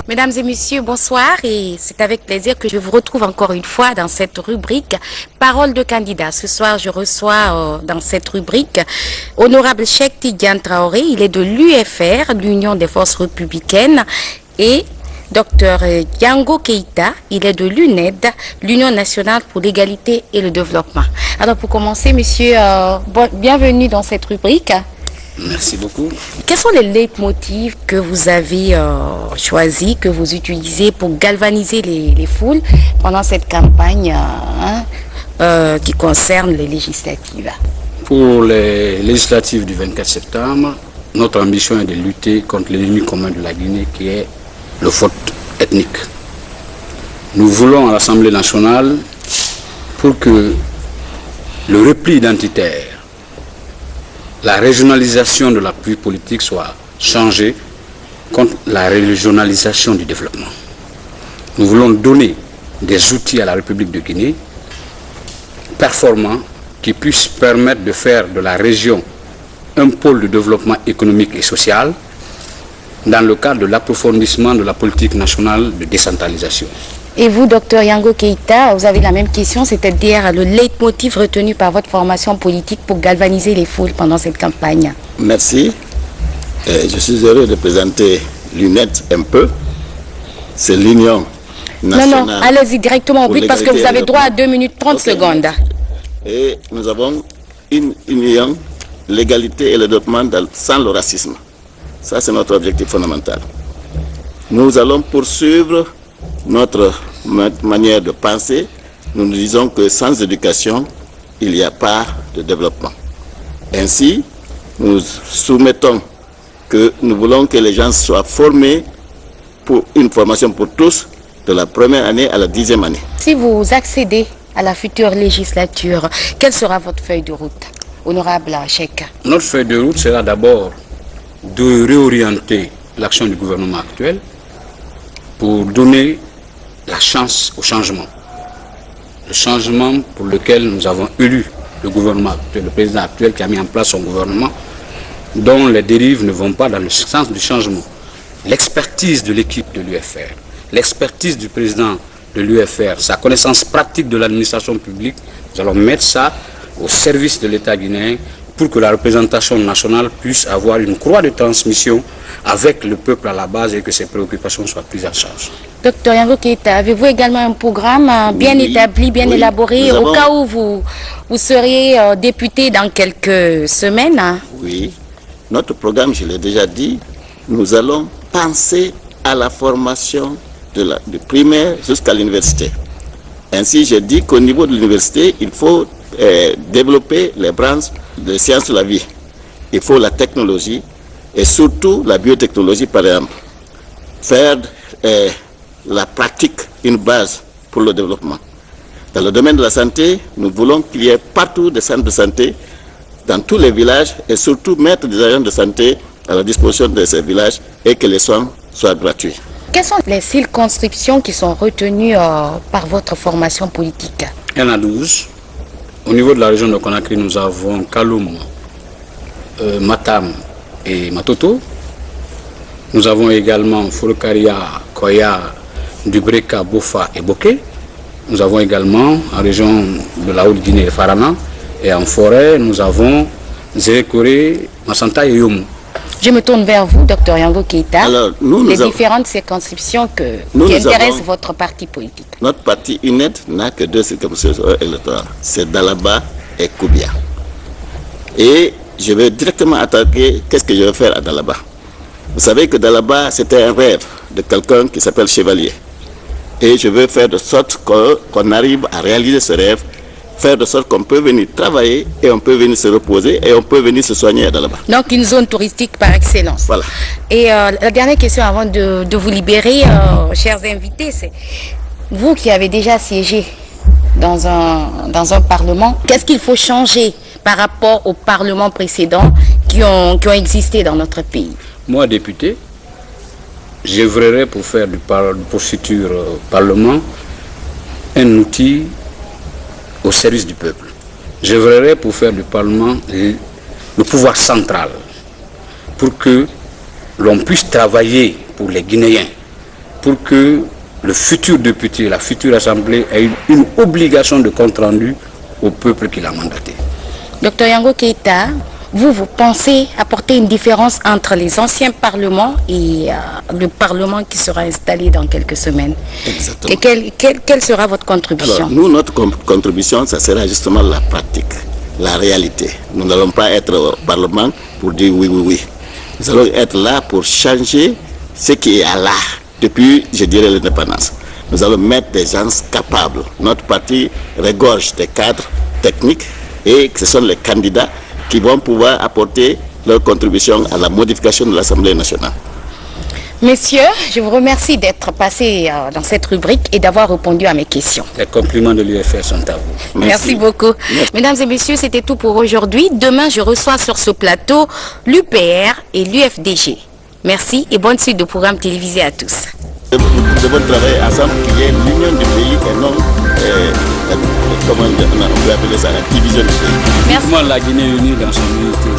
Mesdames et messieurs, bonsoir et c'est avec plaisir que je vous retrouve encore une fois dans cette rubrique Parole de candidat. Ce soir, je reçois dans cette rubrique Honorable Cheikh Tidiane Traoré. Il est de l'UFR, l'Union des forces républicaines, et Dr Yango Keïta, il est de l'UNED, l'Union nationale pour l'égalité et le développement. Alors pour commencer, monsieur, bienvenue dans cette rubrique. Merci beaucoup. Quels sont les leitmotifs que vous avez choisis, que vous utilisez pour galvaniser les foules pendant cette campagne qui concerne les législatives? Pour les législatives du 24 septembre, notre ambition est de lutter contre l'ennemi commun de la Guinée qui est le vote ethnique. Nous voulons à l'Assemblée nationale, pour que le repli identitaire, la régionalisation de l'appui politique soit changée contre la régionalisation du développement. Nous voulons donner des outils à la République de Guinée performants qui puissent permettre de faire de la région un pôle de développement économique et social dans le cadre de l'approfondissement de la politique nationale de décentralisation. Et vous, Dr Yango Keïta, vous avez la même question, c'est-à-dire le leitmotiv retenu par votre formation politique pour galvaniser les foules pendant cette campagne. Merci. Je suis heureux de présenter l'UNED un peu. C'est l'Union nationale. Non, allez-y directement au but parce que vous avez droit à 2 minutes 30 secondes. Et nous avons une union, l'égalité et le développement sans le racisme. Ça, c'est notre objectif fondamental. Nous allons poursuivre notre manière de penser. Nous nous disons que sans éducation, il n'y a pas de développement. Ainsi, nous soumettons que nous voulons que les gens soient formés pour une formation pour tous, de la première année à la 10e année. Si vous accédez à la future législature, quelle sera votre feuille de route, honorable Cheikh? Notre feuille de route sera d'abord de réorienter l'action du gouvernement actuel pour donner la chance au changement. Le changement pour lequel nous avons élu le gouvernement actuel, le président actuel qui a mis en place son gouvernement, dont les dérives ne vont pas dans le sens du changement. L'expertise de l'équipe de l'UFR, l'expertise du président de l'UFR, sa connaissance pratique de l'administration publique, nous allons mettre ça au service de l'État guinéen pour que la représentation nationale puisse avoir une croix de transmission avec le peuple à la base et que ses préoccupations soient prises en charge. Docteur Yango Keïta, avez-vous également un programme bien établi, bien élaboré, au cas où vous seriez député dans quelques semaines? Oui, notre programme, je l'ai déjà dit, nous allons penser à la formation du primaire jusqu'à l'université. Ainsi, je dis qu'au niveau de l'université, il faut développer les branches de sciences de la vie. Il faut la technologie et surtout la biotechnologie, par exemple. Faire la pratique une base pour le développement. Dans le domaine de la santé, nous voulons qu'il y ait partout des centres de santé dans tous les villages et surtout mettre des agents de santé à la disposition de ces villages et que les soins soient gratuits. Quelles sont les circonscriptions qui sont retenues par votre formation politique? Il y en a 12. Au niveau de la région de Conakry, nous avons Kaloum, Matam et Matoto. Nous avons également Forokaria, Koya, Dubreka, Bofa et Boké. Nous avons également en région de la Haute-Guinée, Farana. Et en forêt, nous avons Zérekore, Massanta et Yomu. Je me tourne vers vous, Dr Yango Keïta. Alors, les différentes circonscriptions qui intéressent votre parti politique. Notre parti UNED n'a que 2 circonscriptions électorales. C'est Dalaba et Koubia. Et je vais directement attaquer qu'est-ce que je vais faire à Dalaba. Vous savez que Dalaba, c'était un rêve de quelqu'un qui s'appelle Chevalier. Et je veux faire de sorte qu'on arrive à réaliser ce rêve, faire de sorte qu'on peut venir travailler et on peut venir se reposer et on peut venir se soigner là-bas. Donc une zone touristique par excellence. Voilà. Et la dernière question avant de vous libérer, chers invités, c'est vous qui avez déjà siégé dans un parlement, qu'est-ce qu'il faut changer par rapport aux parlements précédents qui ont existé dans notre pays? Moi, député, j'œuvrerai pour faire du futur Parlement un outil au service du peuple. J'œuvrerai pour faire du Parlement le pouvoir central, pour que l'on puisse travailler pour les Guinéens pour que le futur député, la future assemblée ait une obligation de compte rendu au peuple qui l'a mandaté. Dr Yango Keïta, vous pensez apporter une différence entre les anciens parlements et le parlement qui sera installé dans quelques semaines? Exactement. Et quelle sera votre contribution? Alors, nous, notre contribution, ça sera justement la pratique, la réalité. Nous n'allons pas être au Parlement pour dire oui, oui, oui. Nous allons être là pour changer ce qui est à là depuis, je dirais, l'indépendance. Nous allons mettre des gens capables. Notre parti regorge des cadres techniques et ce sont les candidats qui vont pouvoir apporter leur contribution à la modification de l'Assemblée nationale. Messieurs, je vous remercie d'être passé dans cette rubrique et d'avoir répondu à mes questions. Les compliments de l'UFR sont à vous. Merci beaucoup. Merci. Mesdames et messieurs, c'était tout pour aujourd'hui. Demain, je reçois sur ce plateau l'UPR et l'UFDG. Merci et bonne suite de programmes télévisés à tous. Nous devons travailler ensemble, qu'il y ait l'union du pays et non, comment on peut appeler ça, la division du pays. Merci. La Guinée unie dans son unité.